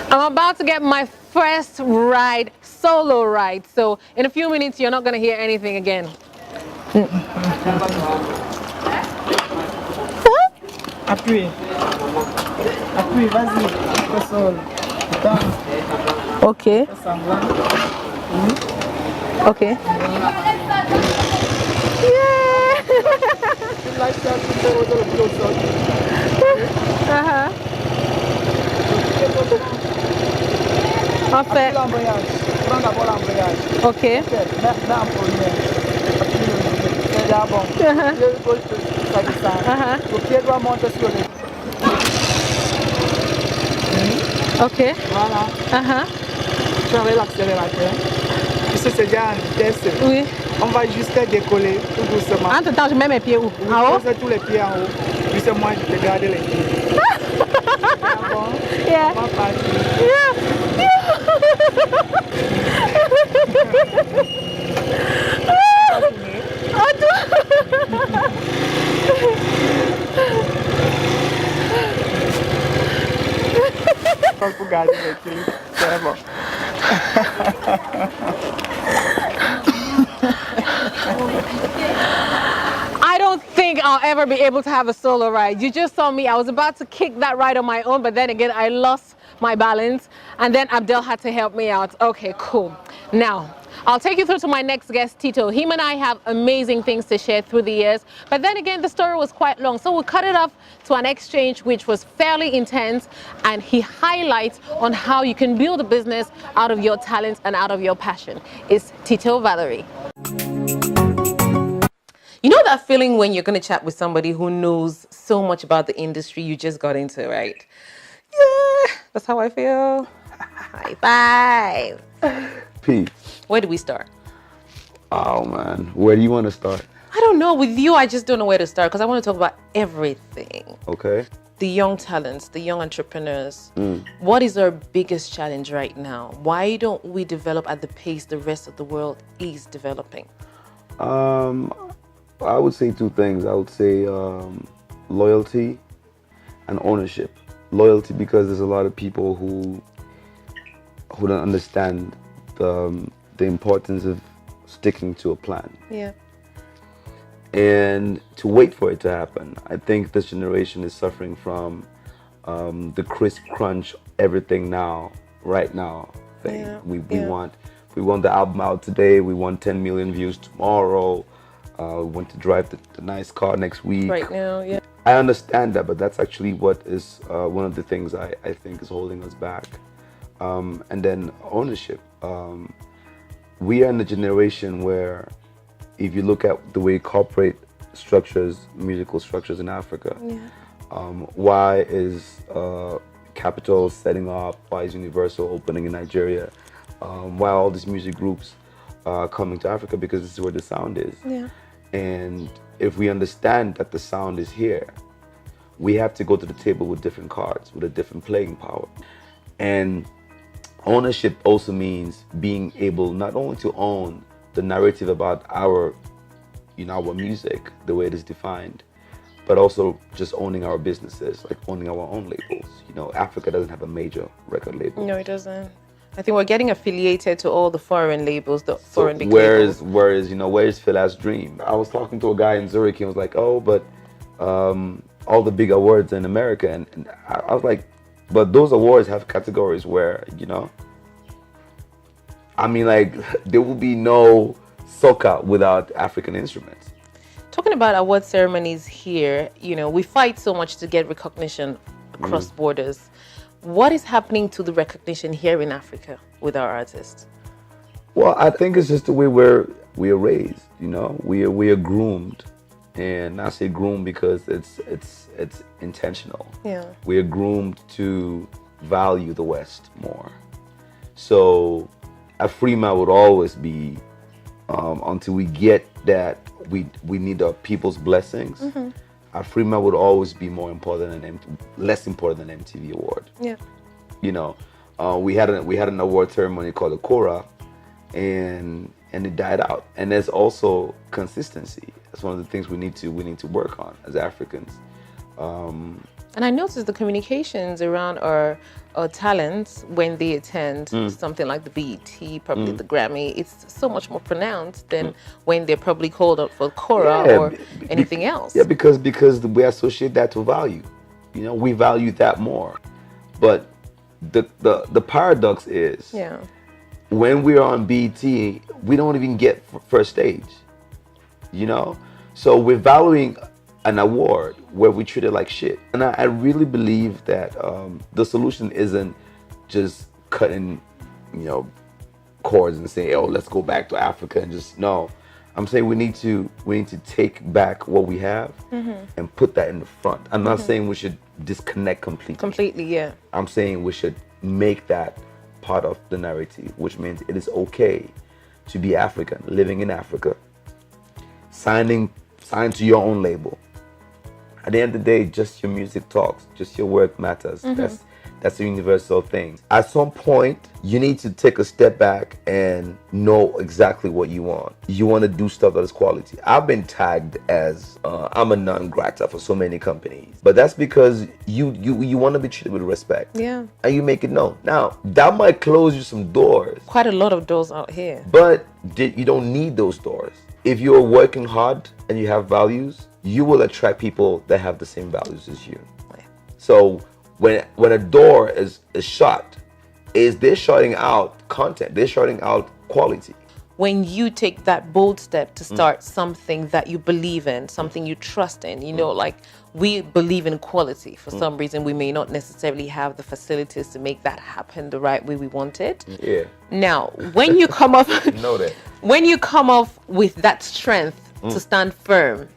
I'm about to get my first ride, solo ride. So in a few minutes, you're not going to hear anything again. Appuie. Appuie, vas-y. Fais sol. Attends. Ok, Fais semblant. Oui. ok. Yeah! Tu lâches ça, tu fais rôder le pied au sol. Uh-huh. En Appuie fait, l'embrayage. Prends d'abord l'embrayage. ok. Ok, mets en premier. Appuie le pied. C'est déjà bon. Le pied gauche, ça descend. Le pied doit monter sur le... Ok. Voilà. Tu enlèves l'accélérateur. Puisque c'est déjà en vitesse. Oui. On va juste décoller tout doucement. Entre temps, je mets mes pieds où? Oui, En haut? pose tous les pieds en haut. Juste moi, je te garde les pieds. C'est bon? Yeah. On va partir. Pour garder l'équilibre. C'est bon. I don't think I'll ever be able to have a solo ride. You just saw me. I was about to kick that ride on my own, but then again, I lost my balance. And then Abdel had to help me out. Okay, cool. Now, I'll take you through to my next guest, Tito. Him and I have amazing things to share through the years. But then again, the story was quite long. So we'll cut it off to an exchange which was fairly intense. And he highlights on how you can build a business out of your talents and out of your passion. It's Tito Valery. You know that feeling when you're going to chat with somebody who knows so much about the industry you just got into, right? Yeah, that's how I feel. High five. Pete. Where do we start? Oh man, where do you want to start? I don't know. With you, I just don't know where to start because I want to talk about everything. Okay. The young talents, the young entrepreneurs. What is our biggest challenge right now? Why don't we develop at the pace the rest of the world is developing? I would say two things. I would say loyalty and ownership. Loyalty because there's a lot of people who don't understand the importance of sticking to a plan. Yeah. And to wait for it to happen. I think this generation is suffering from the crisp crunch, everything now, right now thing. Yeah. We want the album out today. We want 10 million views tomorrow. We want to drive the nice car next week. Right now, yeah. I understand that, but that's actually what is one of the things I think is holding us back. And then ownership. We are in a generation where if you look at the way corporate structures, musical structures in Africa, why is Capitol setting up, why is Universal opening in Nigeria, why all these music groups coming to Africa? Because this is where the sound is. Yeah. And if we understand that the sound is here, we have to go to the table with different cards, with a different playing power. And ownership also means being able not only to own the narrative about our music, the way it is defined, but also just owning our businesses, like owning our own labels. You know, Africa doesn't have a major record label. No, it doesn't. I think we're getting affiliated to all the foreign labels, the foreign big labels. Where's Phila's dream? I was talking to a guy in Zurich, he was like, oh, but all the big awards in America. And I was like, but those awards have categories where, there will be no soca without African instruments. Talking about award ceremonies here, we fight so much to get recognition across borders. What is happening to the recognition here in Africa with our artists? Well, I think it's just the way we are raised. We are groomed, and I say groomed because it's intentional. Yeah. We are groomed to value the West more. So, Afrima would always be until we get that we need our people's blessings. Afrima would always be more important than less important than MTV Award. Yeah. We had an award ceremony called the Kora, and it died out. And there's also consistency. That's one of the things we need to work on as Africans. And I noticed the communications around our talents when they attend something like the BET, probably the Grammy, it's so much more pronounced than when they're probably called up for Cora or anything else. Yeah, because we associate that to value. You know, we value that more. But the paradox is, when we're on BET, we don't even get first stage. You know, so we're valuing an award where we treat it like shit. And I really believe that the solution isn't just cutting, you know, cords and saying, oh, let's go back to Africa and just, no. I'm saying we need to take back what we have and put that in the front. I'm not saying we should disconnect completely. Completely, yeah. I'm saying we should make that part of the narrative, which means it is okay to be African, living in Africa, signed to your own label. At the end of the day, just your music talks, just your work matters. That's a universal thing. At some point, you need to take a step back and know exactly what you want. You want to do stuff that is quality. I've been tagged as I'm a non grata for so many companies, but that's because you want to be treated with respect. Yeah. And you make it known. Now, that might close you some doors. Quite a lot of doors out here. But you don't need those doors. If you're working hard and you have values, you will attract people that have the same values as you. So when a door is shut, they're shutting out content, they're shutting out quality. When you take that bold step to start something that you believe in, something you trust in, you know, like we believe in quality. For some reason, we may not necessarily have the facilities to make that happen the right way we want it. Yeah. Now, when you come up, know that. When you come up with that strength to stand firm,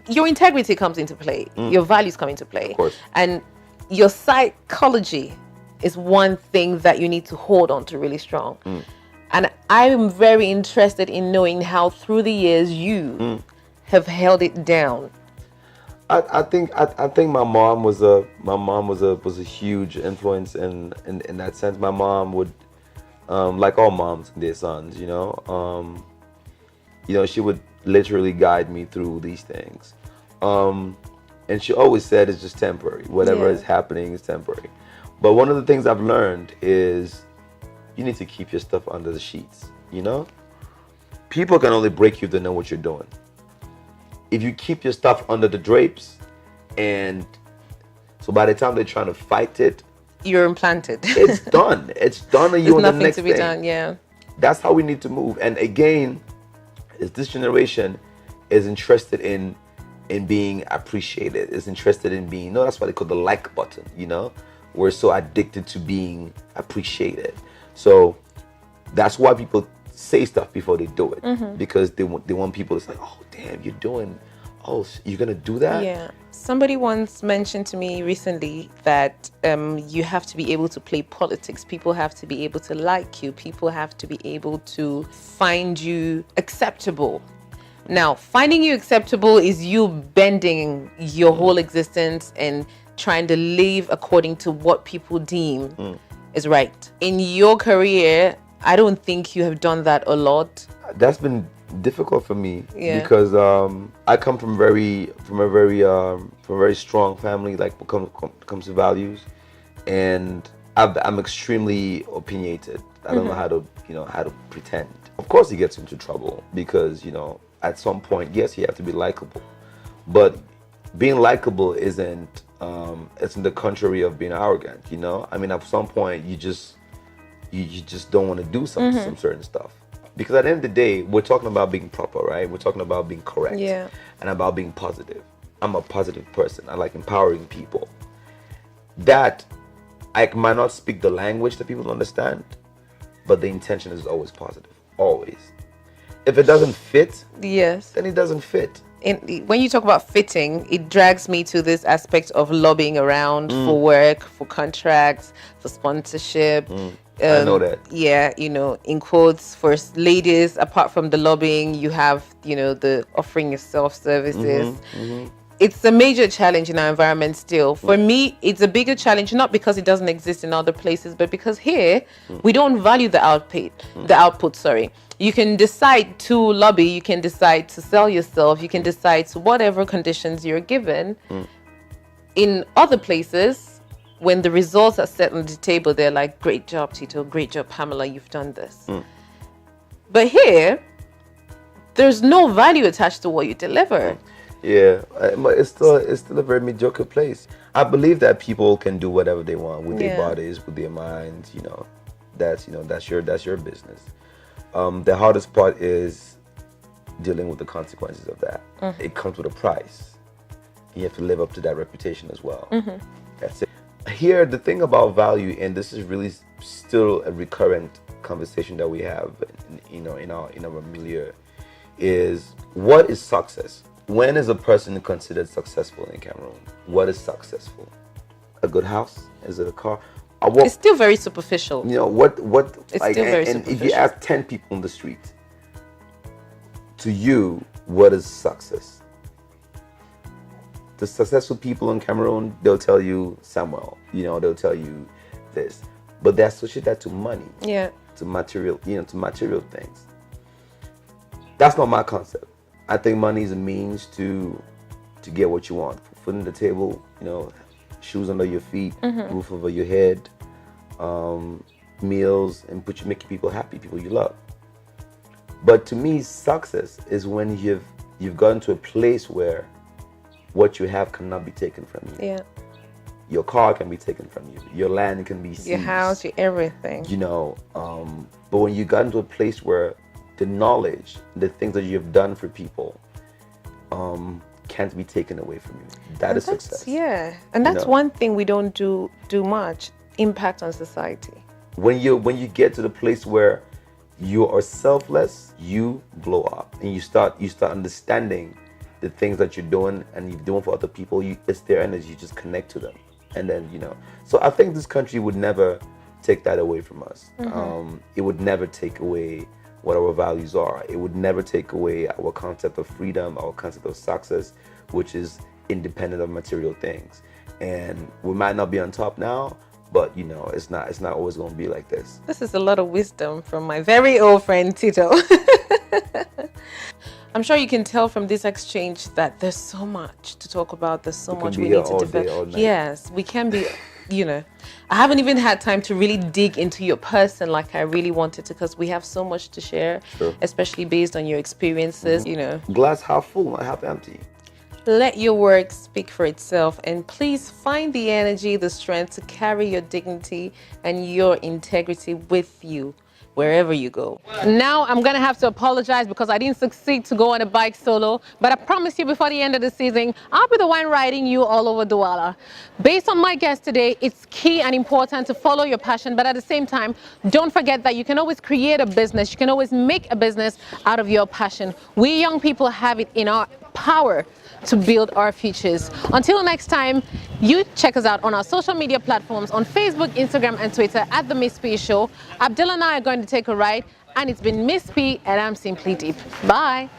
your integrity comes into play, your values come into play, of course. And your psychology is one thing that you need to hold on to really strong. And I'm very interested in knowing how through the years you have held it down. I think my mom was a huge influence in that sense. My mom would, like all moms and their sons, you know, she would literally guide me through these things. And she always said it's just temporary. Whatever is happening is temporary. But one of the things I've learned is you need to keep your stuff under the sheets, you know? People can only break you if they know what you're doing. If you keep your stuff under the drapes, and so by the time they're trying to fight it, you're implanted. It's done. It's done and you're on the next thing. There's nothing to be done, yeah. That's how we need to move. And again, is this generation is interested in being appreciated, is interested in being, that's why they call the like button, you know? We're so addicted to being appreciated. So that's why people say stuff before they do it, because they want people to say, oh, damn, you're gonna do that? Yeah. Somebody once mentioned to me recently that you have to be able to play politics. People have to be able to like you. People have to be able to find you acceptable. Now, finding you acceptable is you bending your whole existence and trying to live according to what people deem is right. In your career, I don't think you have done that a lot. That's been difficult for me because I come from a very strong family, like when it comes to values, and I'm extremely opinionated. I don't know how to pretend. Of course, he gets into trouble because at some point, yes, you have to be likable, but being likable isn't the contrary of being arrogant. I mean, at some point, you just don't want to do some certain stuff. Because at the end of the day, we're talking about being proper, right? We're talking about being correct and about being positive. I'm a positive person. I like empowering people. That I might not speak the language that people understand, but the intention is always positive, always. If it doesn't fit, then it doesn't fit. When you talk about fitting, it drags me to this aspect of lobbying around for work, for contracts, for sponsorship. I know that. Yeah, in quotes, for ladies, apart from the lobbying, you have, the offering yourself services. It's a major challenge in our environment still. For me, it's a bigger challenge, not because it doesn't exist in other places, but because here, we don't value the output, sorry. You can decide to lobby, you can decide to sell yourself, you can decide to whatever conditions you're given, in other places, when the results are set on the table, they're like, great job, Tito, great job, Pamela, you've done this. But here, there's no value attached to what you deliver. Yeah, but it's still a very mediocre place. I believe that people can do whatever they want with their bodies, with their minds. That's your business. The hardest part is dealing with the consequences of that. It comes with a price. You have to live up to that reputation as well. That's it. Here, the thing about value, and this is really still a recurrent conversation that we have, in our milieu, is what is success? When is a person considered successful in Cameroon? What is successful? A good house? Is it a car? It's still very superficial. What? It's still very and superficial. if you ask 10 people on the street, to you, what is success? The successful people in Cameroon, they'll tell you Samuel. They'll tell you this, but they associate that to money. Yeah. To material, to material things. That's not my concept. I think money is a means to get what you want. Food on the table, shoes under your feet, roof over your head, meals, and making people happy, people you love. But to me, success is when you've gotten to a place where what you have cannot be taken from you. Yeah. Your car can be taken from you. Your land can be seized. Your house, your everything. But when you got into a place where the knowledge, the things that you have done for people, can't be taken away from you. That is success. Yeah, and that's one thing we don't do much. Impact on society. When you get to the place where you are selfless, you blow up, and you start understanding the things that you're doing and you're doing for other people. It's their energy. You just connect to them, and then So I think this country would never take that away from us. It would never take away what our values are. It would never take away our concept of freedom, our concept of success, which is independent of material things. And we might not be on top now, but it's not always going to be like this. This is a lot of wisdom from my very old friend Tito. I'm sure you can tell from this exchange that there's so much to talk about. There's so much we need to develop. Yes, we can be. I haven't even had time to really dig into your person like I really wanted to, because we have so much to share, especially based on your experiences. Glass half full, not half empty. Let your work speak for itself, and please find the energy, the strength to carry your dignity and your integrity with you wherever you go. Now I'm gonna have to apologize because I didn't succeed to go on a bike solo, but I promise you before the end of the season, I'll be the one riding you all over Douala. Based on my guest today, it's key and important to follow your passion, but at the same time, don't forget that you can always create a business. You can always make a business out of your passion. We young people have it in our power to build our futures. Until next time, you check us out on our social media platforms on Facebook, Instagram, and Twitter at The Miss P Show. Abdul and I are going to take a ride, and it's been Miss P, and I'm Simply Deep. Bye.